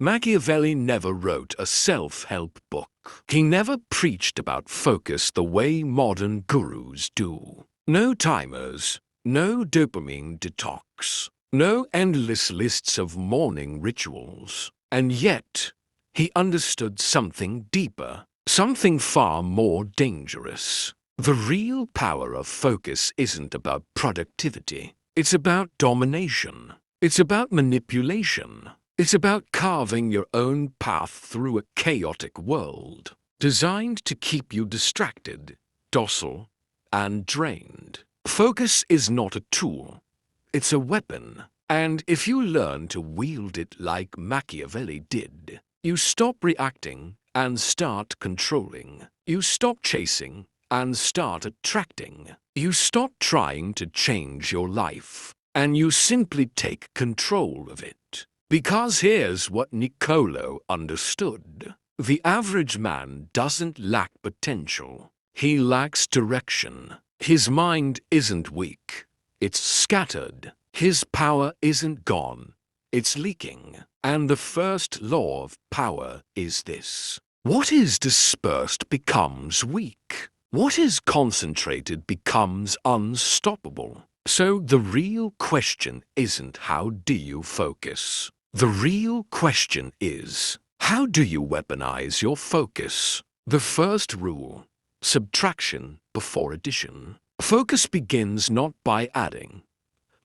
Machiavelli never wrote a self-help book. He never preached about focus the way modern gurus do. No timers, no dopamine detox, no endless lists of morning rituals. And yet, he understood something deeper, something far more dangerous. The real power of focus isn't about productivity. It's about domination. It's about manipulation. It's about carving your own path through a chaotic world, designed to keep you distracted, docile, and drained. Focus is not a tool. It's a weapon. And if you learn to wield it like Machiavelli did, you stop reacting and start controlling. You stop chasing and start attracting. You stop trying to change your life, and you simply take control of it. Because here's what Niccolò understood. The average man doesn't lack potential. He lacks direction. His mind isn't weak. It's scattered. His power isn't gone. It's leaking. And the first law of power is this: what is dispersed becomes weak. What is concentrated becomes unstoppable. So the real question isn't how do you focus. The real question is, how do you weaponize your focus? The first rule: subtraction before addition. Focus begins not by adding,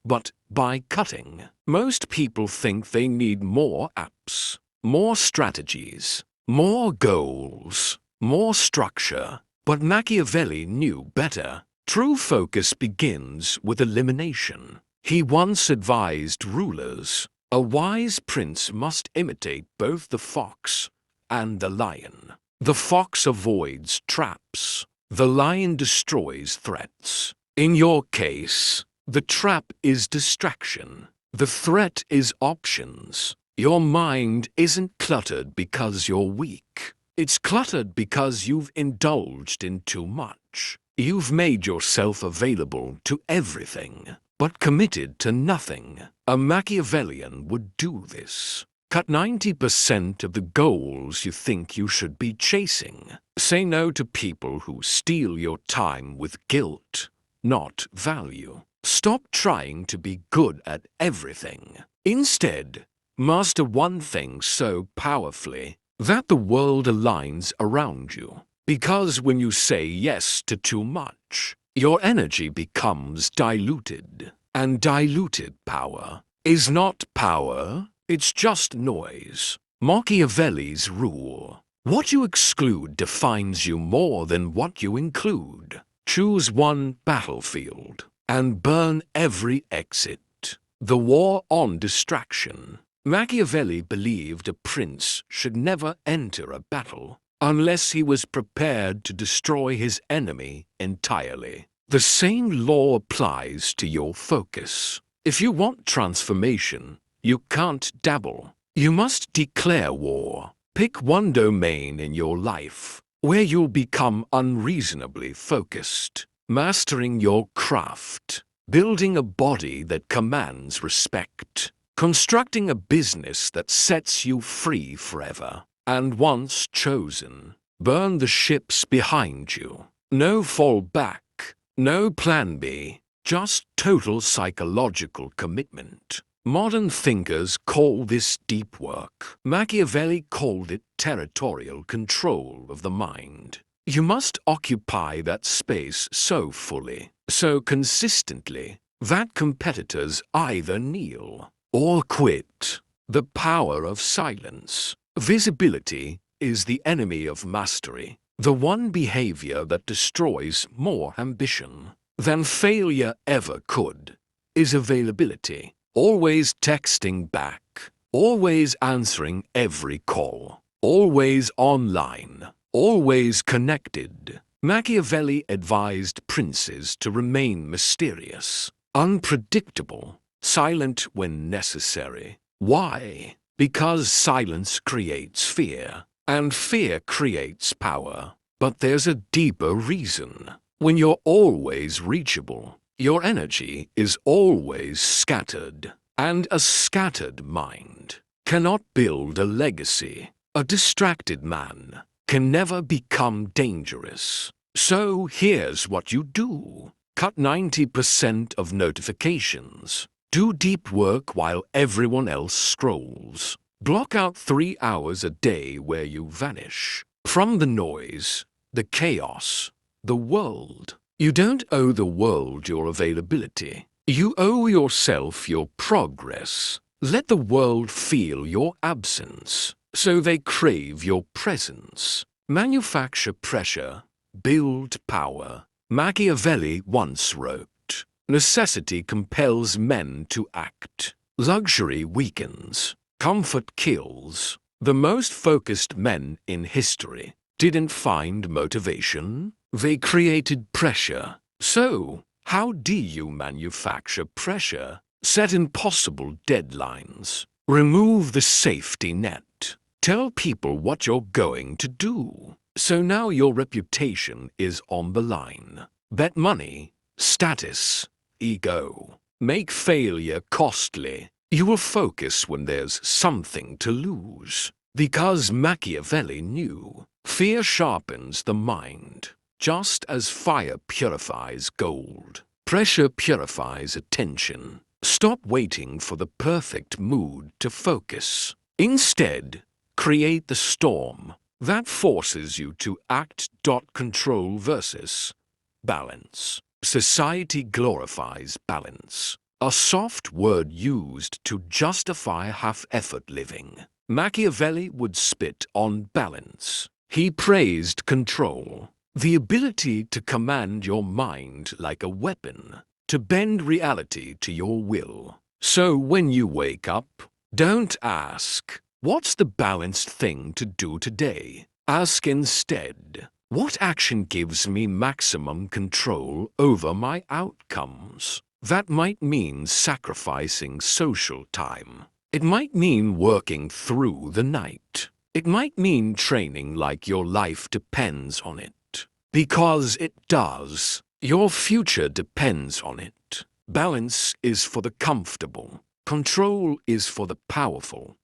but by cutting. Most people think they need more apps, more strategies, more goals, more structure. But Machiavelli knew better. True focus begins with elimination. He once advised rulers, a wise prince must imitate both the fox and the lion. The fox avoids traps. The lion destroys threats. In your case, the trap is distraction. The threat is options. Your mind isn't cluttered because you're weak. It's cluttered because you've indulged in too much. You've made yourself available to everything, but committed to nothing. A Machiavellian would do this. Cut 90% of the goals you think you should be chasing. Say no to people who steal your time with guilt, not value. Stop trying to be good at everything. Instead, master one thing so powerfully that the world aligns around you. Because when you say yes to too much, your energy becomes diluted. And diluted power is not power, it's just noise. Machiavelli's rule: what you exclude defines you more than what you include. Choose one battlefield and burn every exit. The war on distraction. Machiavelli believed a prince should never enter a battle unless he was prepared to destroy his enemy entirely. The same law applies to your focus. If you want transformation, you can't dabble. You must declare war. Pick one domain in your life where you'll become unreasonably focused. Mastering your craft. Building a body that commands respect. Constructing a business that sets you free forever. And once chosen, burn the ships behind you. No fallback, no plan B, just total psychological commitment. Modern thinkers call this deep work. Machiavelli called it territorial control of the mind. You must occupy that space so fully, so consistently, that competitors either kneel or quit. The power of silence. Visibility is the enemy of mastery. The one behavior that destroys more ambition than failure ever could is availability. Always texting back. Always answering every call. Always online. Always connected. Machiavelli advised princes to remain mysterious, unpredictable, silent when necessary. Why? Because silence creates fear, and fear creates power. But there's a deeper reason. When you're always reachable, your energy is always scattered, and a scattered mind cannot build a legacy. A distracted man can never become dangerous. So here's what you do. Cut 90% of notifications. Do deep work while everyone else scrolls. Block out 3 hours a day where you vanish. From the noise, the chaos, the world. You don't owe the world your availability. You owe yourself your progress. Let the world feel your absence, so they crave your presence. Manufacture pressure, build power. Machiavelli once wrote, "Necessity compels men to act. Luxury weakens. Comfort kills." The most focused men in history didn't find motivation. They created pressure. So, how do you manufacture pressure? Set impossible deadlines. Remove the safety net. Tell people what you're going to do. So now your reputation is on the line. Bet money, status, ego. Make failure costly. You will focus when there's something to lose. Because Machiavelli knew, fear sharpens the mind, just as fire purifies gold. Pressure purifies attention. Stop waiting for the perfect mood to focus. Instead, create the storm that forces you to act. Control versus balance. Society glorifies balance, a soft word used to justify half-effort living. Machiavelli would spit on balance. He praised control, the ability to command your mind like a weapon, to bend reality to your will. So when you wake up, don't ask, "What's the balanced thing to do today?" Ask instead, "What action gives me maximum control over my outcomes?" That might mean sacrificing social time. It might mean working through the night. It might mean training like your life depends on it. Because it does. Your future depends on it. Balance is for the comfortable. Control is for the powerful.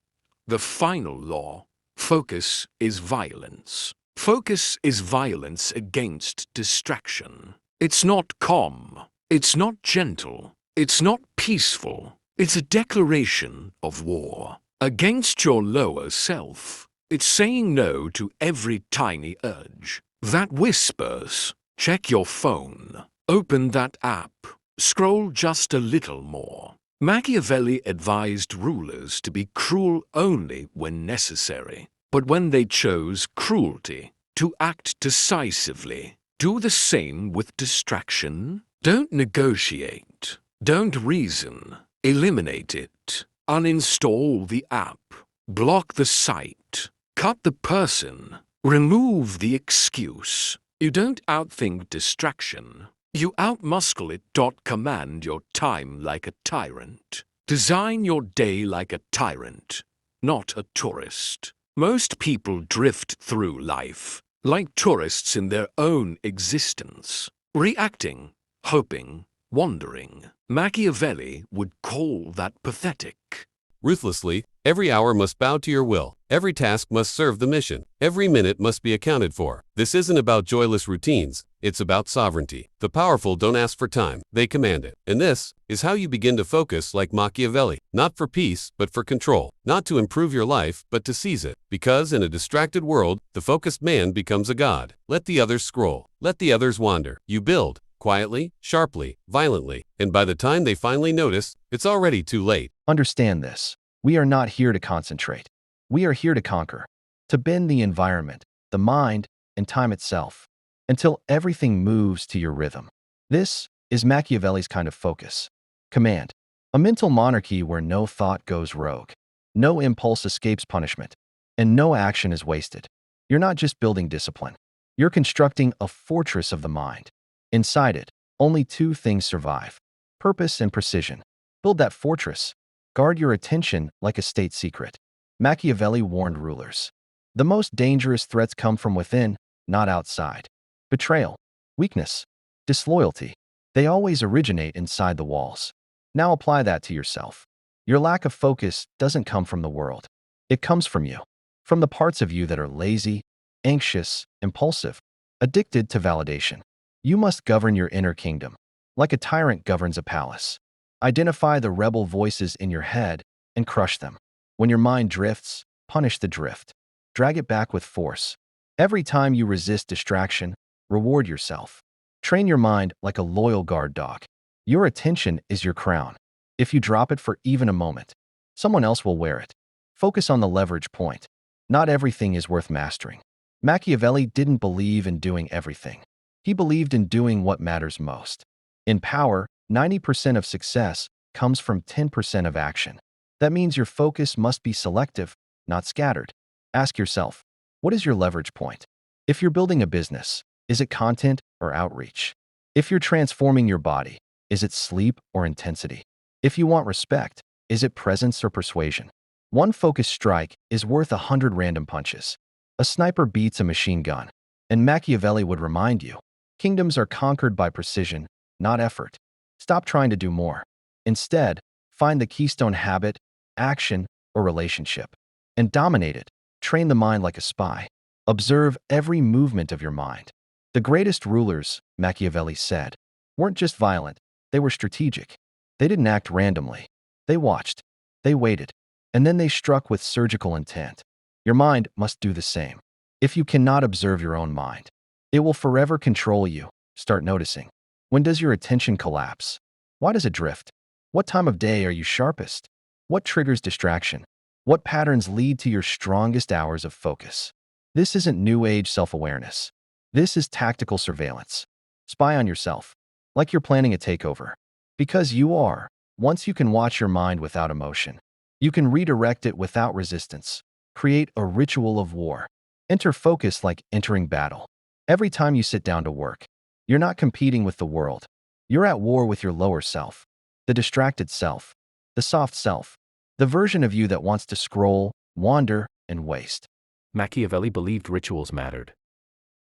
The final law, focus is violence. Focus is violence against distraction. It's not calm. It's not gentle. It's not peaceful. It's a declaration of war against your lower self. It's saying no to every tiny urge that whispers, "Check your phone. Open that app. Scroll just a little more." Machiavelli advised rulers to be cruel only when necessary, but when they chose cruelty, to act decisively. Do the same with distraction. Don't negotiate. Don't reason. Eliminate it. Uninstall the app. Block the site. Cut the person. Remove the excuse. You don't outthink distraction. You outmuscle it. Command your time like a tyrant. Design your day like a tyrant, not a tourist. Most people drift through life like tourists in their own existence, reacting, hoping, wondering. Machiavelli would call that pathetic. Ruthlessly, every hour must bow to your will. Every task must serve the mission. Every minute must be accounted for. This isn't about joyless routines. It's about sovereignty. The powerful don't ask for time. They command it. And this is how you begin to focus like Machiavelli. Not for peace, but for control. Not to improve your life, but to seize it. Because in a distracted world, the focused man becomes a god. Let the others scroll. Let the others wander. You build. Quietly, sharply, violently. And by the time they finally notice, it's already too late. Understand this. We are not here to concentrate. We are here to conquer, to bend the environment, the mind, and time itself, until everything moves to your rhythm. This is Machiavelli's kind of focus. Command. A mental monarchy where no thought goes rogue, no impulse escapes punishment, and no action is wasted. You're not just building discipline. You're constructing a fortress of the mind. Inside it, only two things survive: purpose and precision. Build that fortress. Guard your attention like a state secret. Machiavelli warned rulers. The most dangerous threats come from within, not outside. Betrayal, weakness, disloyalty. They always originate inside the walls. Now apply that to yourself. Your lack of focus doesn't come from the world. It comes from you, from the parts of you that are lazy, anxious, impulsive, addicted to validation. You must govern your inner kingdom, like a tyrant governs a palace. Identify the rebel voices in your head and crush them. When your mind drifts, punish the drift. Drag it back with force. Every time you resist distraction, reward yourself. Train your mind like a loyal guard dog. Your attention is your crown. If you drop it for even a moment, someone else will wear it. Focus on the leverage point. Not everything is worth mastering. Machiavelli didn't believe in doing everything. He believed in doing what matters most. In power, 90% of success comes from 10% of action. That means your focus must be selective, not scattered. Ask yourself, what is your leverage point? If you're building a business, is it content or outreach? If you're transforming your body, is it sleep or intensity? If you want respect, is it presence or persuasion? One focused strike is worth 100 random punches. A sniper beats a machine gun. And Machiavelli would remind you, kingdoms are conquered by precision, not effort. Stop trying to do more. Instead, find the keystone habit, action, or relationship, and dominate it. Train the mind like a spy. Observe every movement of your mind. The greatest rulers, Machiavelli said, weren't just violent, they were strategic. They didn't act randomly. They watched, they waited, and then they struck with surgical intent. Your mind must do the same. If you cannot observe your own mind, it will forever control you. Start noticing. When does your attention collapse? Why does it drift? What time of day are you sharpest? What triggers distraction? What patterns lead to your strongest hours of focus? This isn't new age self-awareness. This is tactical surveillance. Spy on yourself, like you're planning a takeover. Because you are. Once you can watch your mind without emotion, you can redirect it without resistance. Create a ritual of war. Enter focus like entering battle. Every time you sit down to work, you're not competing with the world. You're at war with your lower self, the distracted self, the soft self, the version of you that wants to scroll, wander, and waste. Machiavelli believed rituals mattered.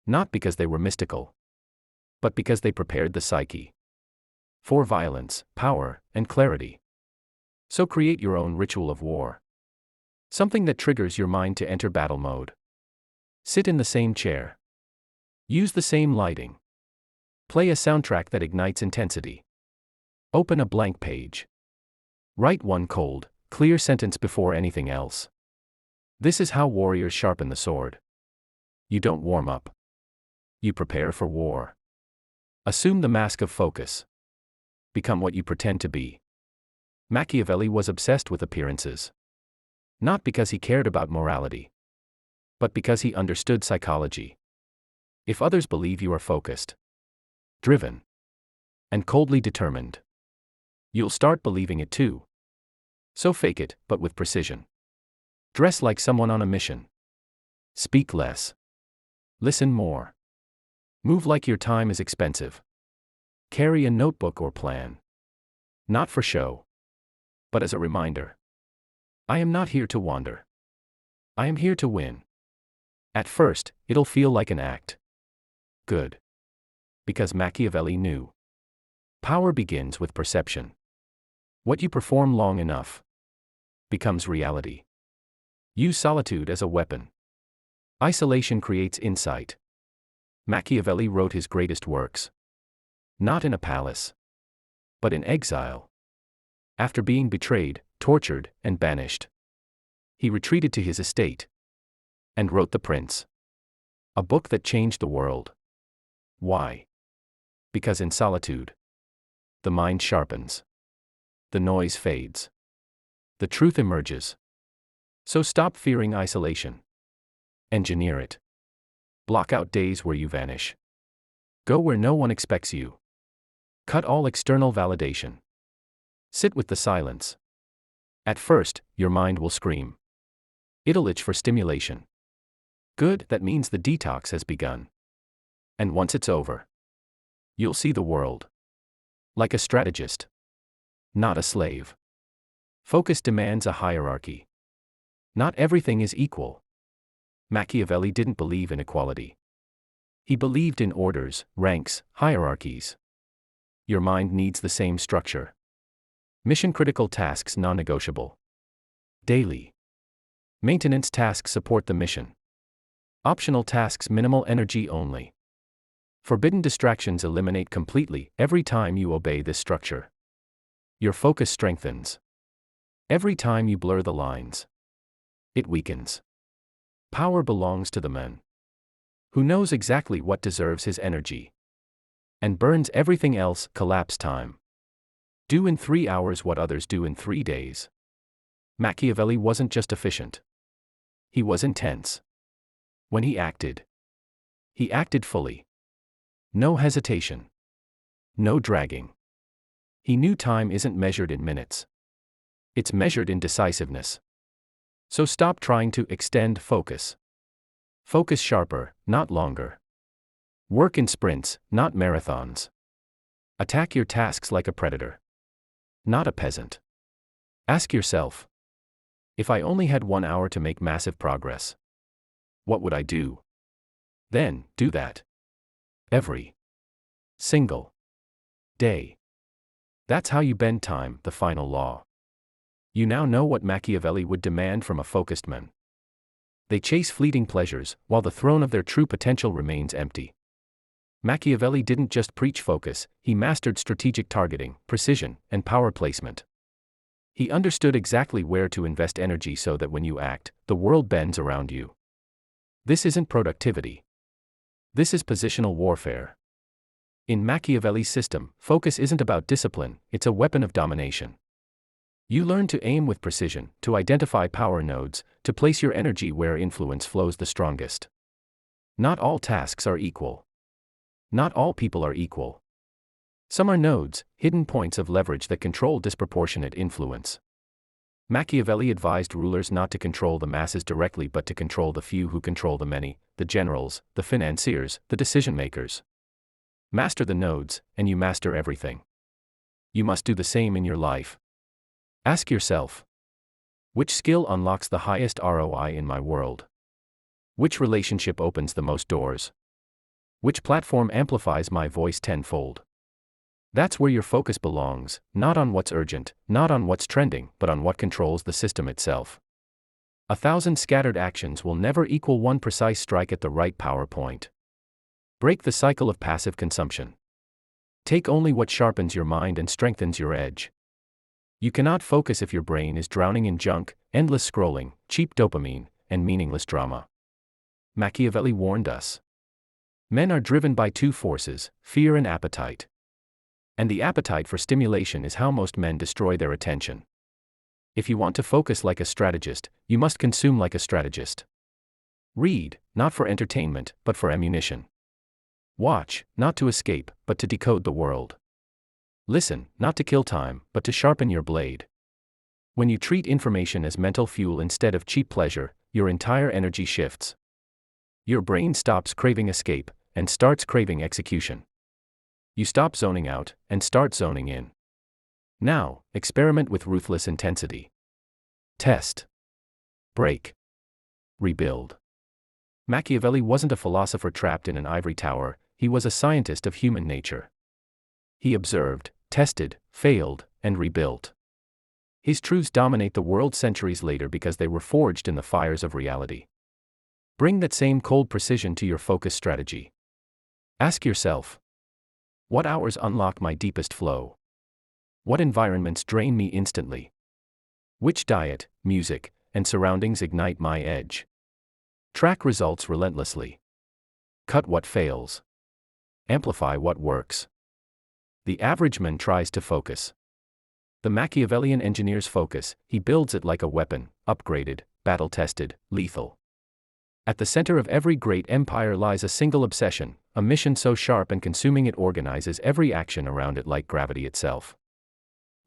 Not because they were mystical, but because they prepared the psyche for violence, power, and clarity. So create your own ritual of war. Something that triggers your mind to enter battle mode. Sit in the same chair. Use the same lighting. Play a soundtrack that ignites intensity. Open a blank page. Write one cold, clear sentence before anything else. This is how warriors sharpen the sword. You don't warm up. You prepare for war. Assume the mask of focus. Become what you pretend to be. Machiavelli was obsessed with appearances. Not because he cared about morality, but because he understood psychology. If others believe you are focused, driven, and coldly determined, you'll start believing it too. So fake it, but with precision. Dress like someone on a mission. Speak less. Listen more. Move like your time is expensive. Carry a notebook or plan. Not for show, but as a reminder. I am not here to wander. I am here to win. At first, it'll feel like an act. Good. Because Machiavelli knew. Power begins with perception. What you perform long enough becomes reality. Use solitude as a weapon. Isolation creates insight. Machiavelli wrote his greatest works. Not in a palace, but in exile. After being betrayed, tortured, and banished, he retreated to his estate and wrote The Prince, a book that changed the world. Why? Because in solitude, the mind sharpens. The noise fades. The truth emerges. So stop fearing isolation. Engineer it. Block out days where you vanish. Go where no one expects you. Cut all external validation. Sit with the silence. At first, your mind will scream. It'll itch for stimulation. Good, that means the detox has begun. And once it's over, you'll see the world like a strategist, not a slave. Focus demands a hierarchy. Not everything is equal. Machiavelli didn't believe in equality. He believed in orders, ranks, hierarchies. Your mind needs the same structure. Mission-critical tasks non-negotiable. Daily. Maintenance tasks support the mission. Optional tasks minimal energy only. Forbidden distractions eliminate completely every time you obey this structure. Your focus strengthens. Every time you blur the lines, it weakens. Power belongs to the man who knows exactly what deserves his energy and burns everything else. Collapse time. Do in 3 hours what others do in 3 days. Machiavelli wasn't just efficient. He was intense. When he acted fully. No hesitation. No dragging. He knew time isn't measured in minutes. It's measured in decisiveness. So stop trying to extend focus. Focus sharper, not longer. Work in sprints, not marathons. Attack your tasks like a predator, not a peasant. Ask yourself, if I only had 1 hour to make massive progress, what would I do? Then, do that. Every single day. That's how you bend time, the final law. You now know what Machiavelli would demand from a focused man. They chase fleeting pleasures, while the throne of their true potential remains empty. Machiavelli didn't just preach focus, he mastered strategic targeting, precision, and power placement. He understood exactly where to invest energy so that when you act, the world bends around you. This isn't productivity. This is positional warfare. In Machiavelli's system, focus isn't about discipline, it's a weapon of domination. You learn to aim with precision, to identify power nodes, to place your energy where influence flows the strongest. Not all tasks are equal. Not all people are equal. Some are nodes, hidden points of leverage that control disproportionate influence. Machiavelli advised rulers not to control the masses directly but to control the few who control the many, the generals, the financiers, the decision-makers. Master the nodes, and you master everything. You must do the same in your life. Ask yourself, which skill unlocks the highest ROI in my world? Which relationship opens the most doors? Which platform amplifies my voice tenfold? That's where your focus belongs, not on what's urgent, not on what's trending, but on what controls the system itself. 1,000 scattered actions will never equal one precise strike at the right power point. Break the cycle of passive consumption. Take only what sharpens your mind and strengthens your edge. You cannot focus if your brain is drowning in junk, endless scrolling, cheap dopamine, and meaningless drama. Machiavelli warned us. Men are driven by 2 forces, fear and appetite. And the appetite for stimulation is how most men destroy their attention. If you want to focus like a strategist, you must consume like a strategist. Read, not for entertainment, but for ammunition. Watch, not to escape, but to decode the world. Listen, not to kill time, but to sharpen your blade. When you treat information as mental fuel instead of cheap pleasure, your entire energy shifts. Your brain stops craving escape, and starts craving execution. You stop zoning out, and start zoning in. Now, experiment with ruthless intensity. Test. Break. Rebuild. Machiavelli wasn't a philosopher trapped in an ivory tower, he was a scientist of human nature. He observed, tested, failed, and rebuilt. His truths dominate the world centuries later because they were forged in the fires of reality. Bring that same cold precision to your focus strategy. Ask yourself, what hours unlock my deepest flow? What environments drain me instantly? Which diet, music, and surroundings ignite my edge? Track results relentlessly. Cut what fails. Amplify what works. The average man tries to focus. The Machiavellian engineers focus, he builds it like a weapon, upgraded, battle-tested, lethal. At the center of every great empire lies a single obsession, a mission so sharp and consuming it organizes every action around it like gravity itself.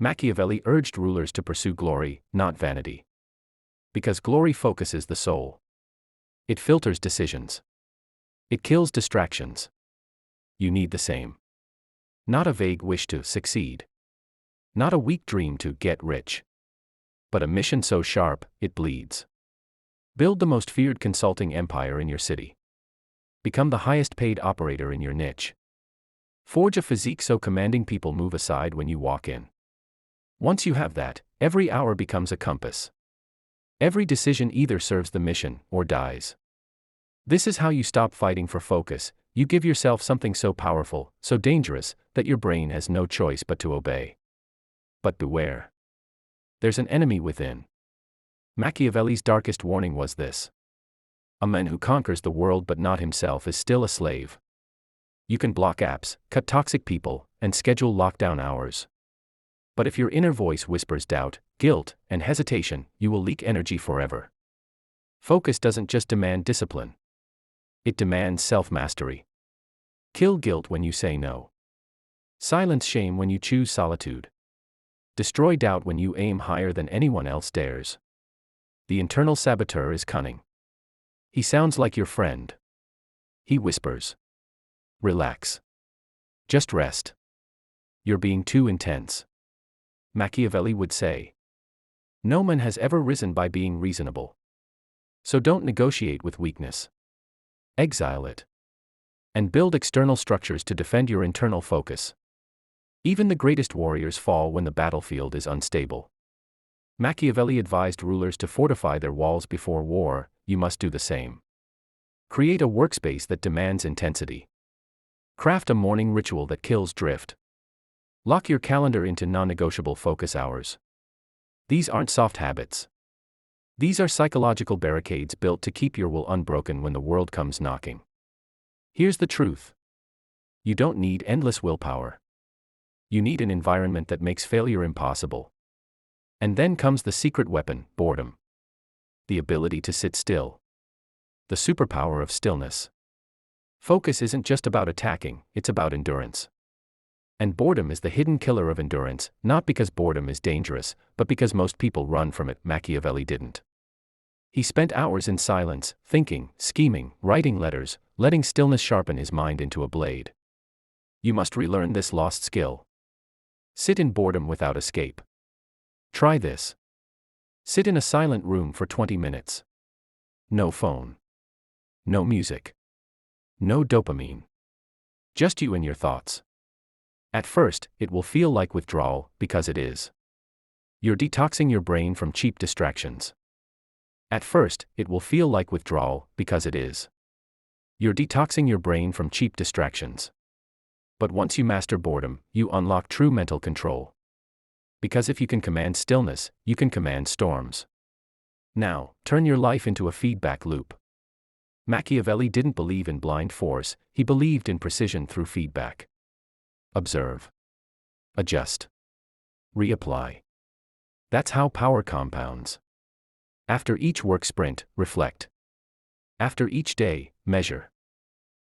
Machiavelli urged rulers to pursue glory, not vanity. Because glory focuses the soul. It filters decisions. It kills distractions. You need the same. Not a vague wish to succeed. Not a weak dream to get rich. But a mission so sharp, it bleeds. Build the most feared consulting empire in your city. Become the highest paid operator in your niche. Forge a physique so commanding people move aside when you walk in. Once you have that, every hour becomes a compass. Every decision either serves the mission or dies. This is how you stop fighting for focus. You give yourself something so powerful, so dangerous, that your brain has no choice but to obey. But beware. There's an enemy within. Machiavelli's darkest warning was this. A man who conquers the world but not himself is still a slave. You can block apps, cut toxic people, and schedule lockdown hours. But if your inner voice whispers doubt, guilt, and hesitation, you will leak energy forever. Focus doesn't just demand discipline. It demands self-mastery. Kill guilt when you say no. Silence shame when you choose solitude. Destroy doubt when you aim higher than anyone else dares. The internal saboteur is cunning. He sounds like your friend. He whispers. Relax. Just rest. You're being too intense. Machiavelli would say. No man has ever risen by being reasonable. So don't negotiate with weakness. Exile it. And build external structures to defend your internal focus. Even the greatest warriors fall when the battlefield is unstable. Machiavelli advised rulers to fortify their walls before war. You must do the same. Create a workspace that demands intensity. Craft a morning ritual that kills drift. Lock your calendar into non-negotiable focus hours. These aren't soft habits. These are psychological barricades built to keep your will unbroken when the world comes knocking. Here's the truth. You don't need endless willpower. You need an environment that makes failure impossible. And then comes the secret weapon, boredom. The ability to sit still. The superpower of stillness. Focus isn't just about attacking, it's about endurance. And boredom is the hidden killer of endurance, not because boredom is dangerous, but because most people run from it. Machiavelli didn't. He spent hours in silence, thinking, scheming, writing letters, letting stillness sharpen his mind into a blade. You must relearn this lost skill. Sit in boredom without escape. Try this. Sit in a silent room for 20 minutes. No phone. No music. No dopamine. Just you and your thoughts. At first, it will feel like withdrawal, because it is. You're detoxing your brain from cheap distractions. At first, it will feel like withdrawal, because it is. You're detoxing your brain from cheap distractions. But once you master boredom, you unlock true mental control. Because if you can command stillness, you can command storms. Now, turn your life into a feedback loop. Machiavelli didn't believe in blind force, he believed in precision through feedback. Observe. Adjust. Reapply. That's how power compounds. After each work sprint, reflect. After each day, measure.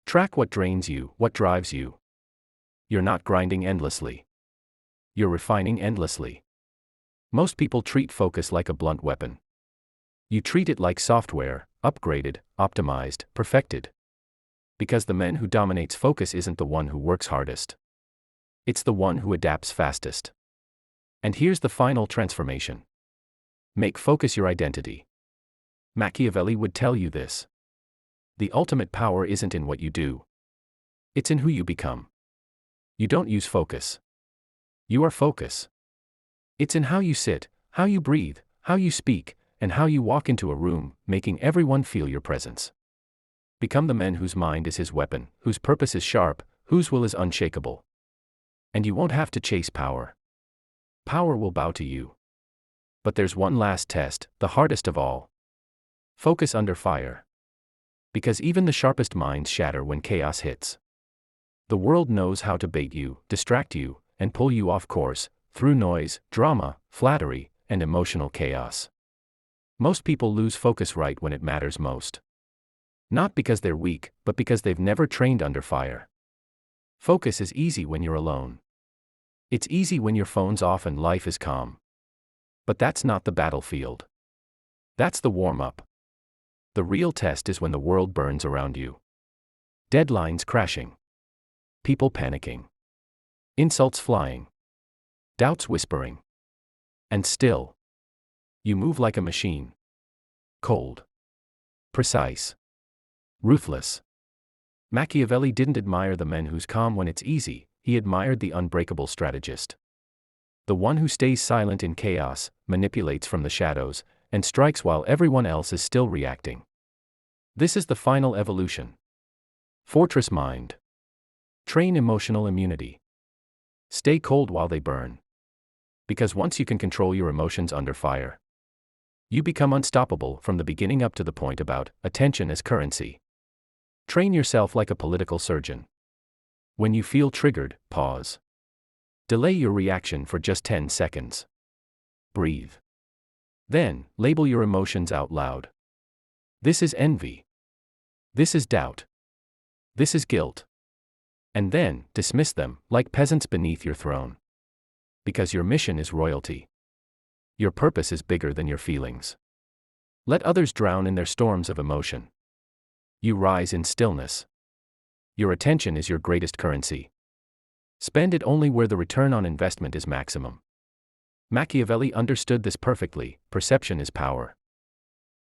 Track what drains you, what drives you. You're not grinding endlessly. You're refining endlessly. Most people treat focus like a blunt weapon. You treat it like software, upgraded, optimized, perfected. Because the man who dominates focus isn't the one who works hardest. It's the one who adapts fastest. And here's the final transformation. Make focus your identity. Machiavelli would tell you this. The ultimate power isn't in what you do. It's in who you become. You don't use focus. You are focus. It's in how you sit, how you breathe, how you speak, and how you walk into a room, making everyone feel your presence. Become the man whose mind is his weapon, whose purpose is sharp, whose will is unshakable. And you won't have to chase power. Power will bow to you. But there's one last test, the hardest of all. Focus under fire. Because even the sharpest minds shatter when chaos hits. The world knows how to bait you, distract you, and pull you off course, through noise, drama, flattery, and emotional chaos. Most people lose focus right when it matters most. Not because they're weak, but because they've never trained under fire. Focus is easy when you're alone. It's easy when your phone's off and life is calm. But that's not the battlefield. That's the warm-up. The real test is when the world burns around you. Deadlines crashing. People panicking. Insults flying. Doubts whispering. And still, you move like a machine. Cold. Precise. Ruthless. Machiavelli didn't admire the men who's calm when it's easy, he admired the unbreakable strategist. The one who stays silent in chaos, manipulates from the shadows, and strikes while everyone else is still reacting. This is the final evolution. Fortress mind. Train emotional immunity. Stay cold while they burn. Because once you can control your emotions under fire, you become unstoppable from the beginning up to the point about attention as currency. Train yourself like a political surgeon. When you feel triggered, pause. Delay your reaction for just 10 seconds. Breathe. Then, label your emotions out loud. This is envy. This is doubt. This is guilt. And then, dismiss them, like peasants beneath your throne. Because your mission is royalty. Your purpose is bigger than your feelings. Let others drown in their storms of emotion. You rise in stillness. Your attention is your greatest currency. Spend it only where the return on investment is maximum. Machiavelli understood this perfectly. Perception is power.